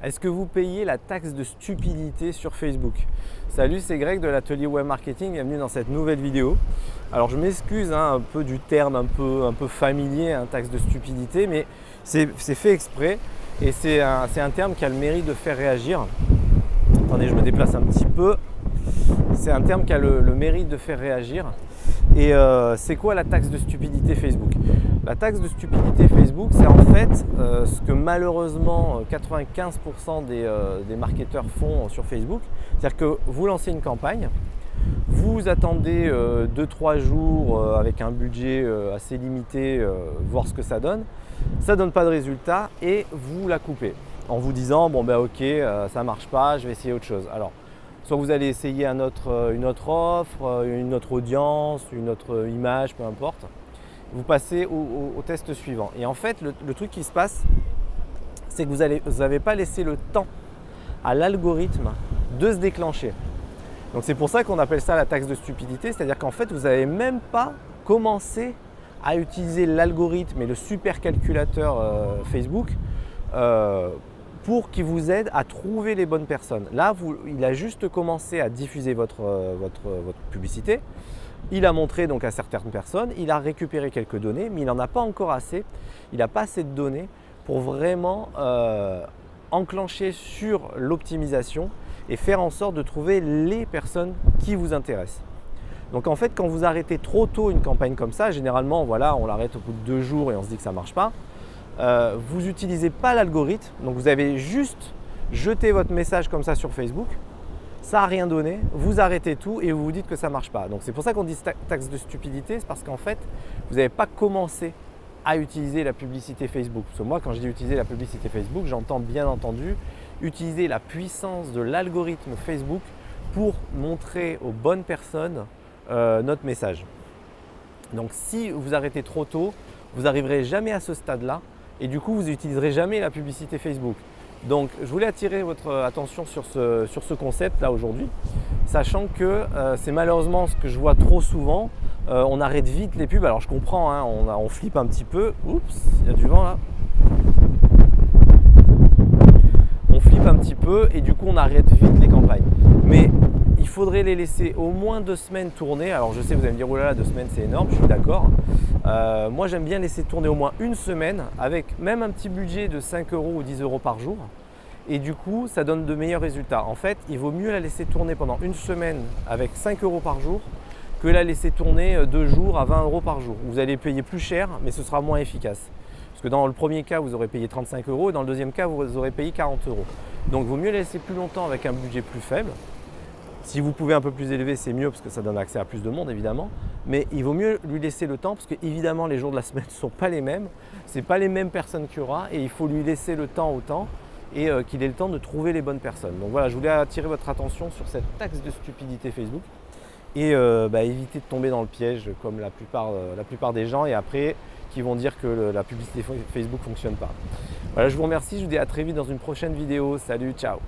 Est-ce que vous payez la taxe de stupidité sur Facebook? Salut, c'est Greg de l'atelier web marketing, bienvenue dans cette nouvelle vidéo. Alors je m'excuse un peu du terme un peu familier, taxe de stupidité, mais c'est fait exprès et c'est un terme qui a le mérite de faire réagir. Attendez, je me déplace un petit peu. C'est un terme qui a le mérite de faire réagir. Et c'est quoi la taxe de stupidité Facebook? La taxe de stupidité Facebook, c'est en fait ce que malheureusement 95% des marketeurs font sur Facebook. C'est-à-dire que vous lancez une campagne, vous attendez 2-3 jours avec un budget assez limité, voir ce que ça donne. Ça ne donne pas de résultat et vous la coupez en vous disant bon ben ok, ça ne marche pas, je vais essayer autre chose. Alors, soit vous allez essayer une autre offre, une autre audience, une autre image, peu importe. Vous passez au test suivant. Et en fait, le truc qui se passe, c'est que vous n'avez pas laissé le temps à l'algorithme de se déclencher. Donc c'est pour ça qu'on appelle ça la taxe de stupidité, c'est-à-dire qu'en fait, vous n'avez même pas commencé à utiliser l'algorithme et le supercalculateur Facebook pour qu'il vous aide à trouver les bonnes personnes. Là, il a juste commencé à diffuser votre publicité. Il a montré donc à certaines personnes, il a récupéré quelques données, mais il n'en a pas encore assez. Il n'a pas assez de données pour vraiment enclencher sur l'optimisation et faire en sorte de trouver les personnes qui vous intéressent. Donc en fait, quand vous arrêtez trop tôt une campagne comme ça, généralement, voilà, on l'arrête au bout de 2 jours et on se dit que ça ne marche pas. Vous n'utilisez pas l'algorithme, donc vous avez juste jeté votre message comme ça sur Facebook. Ça n'a rien donné, vous arrêtez tout et vous vous dites que ça ne marche pas. Donc c'est pour ça qu'on dit taxe de stupidité, c'est parce qu'en fait, vous n'avez pas commencé à utiliser la publicité Facebook. Parce que moi, quand je dis utiliser la publicité Facebook, j'entends bien entendu utiliser la puissance de l'algorithme Facebook pour montrer aux bonnes personnes notre message. Donc si vous arrêtez trop tôt, vous n'arriverez jamais à ce stade-là et du coup, vous n'utiliserez jamais la publicité Facebook. Donc, je voulais attirer votre attention sur ce concept-là aujourd'hui, sachant que c'est malheureusement ce que je vois trop souvent. On arrête vite les pubs. Alors, je comprends, on flippe un petit peu. Oups, il y a du vent là. On flippe un petit peu et du coup, on arrête vite les campagnes. Mais il faudrait les laisser au moins 2 semaines tourner. Alors, je sais, vous allez me dire, oh là là, 2 semaines, c'est énorme, je suis d'accord. Moi, j'aime bien laisser tourner au moins 1 semaine avec même un petit budget de 5 € ou 10 € par jour. Et du coup, ça donne de meilleurs résultats. En fait, il vaut mieux la laisser tourner pendant 1 semaine avec 5 € par jour que la laisser tourner 2 jours à 20 € par jour. Vous allez payer plus cher, mais ce sera moins efficace. Parce que dans le premier cas, vous aurez payé 35 € et dans le deuxième cas, vous aurez payé 40 €. Donc, il vaut mieux la laisser plus longtemps avec un budget plus faible. Si vous pouvez un peu plus élever, c'est mieux parce que ça donne accès à plus de monde évidemment. Mais il vaut mieux lui laisser le temps parce que évidemment les jours de la semaine ne sont pas les mêmes. Ce n'est pas les mêmes personnes qu'il y aura et il faut lui laisser le temps au temps et qu'il ait le temps de trouver les bonnes personnes. Donc voilà, je voulais attirer votre attention sur cette taxe de stupidité Facebook et éviter de tomber dans le piège comme la plupart des gens et après qui vont dire que la publicité Facebook ne fonctionne pas. Voilà, je vous remercie, je vous dis à très vite dans une prochaine vidéo. Salut, ciao!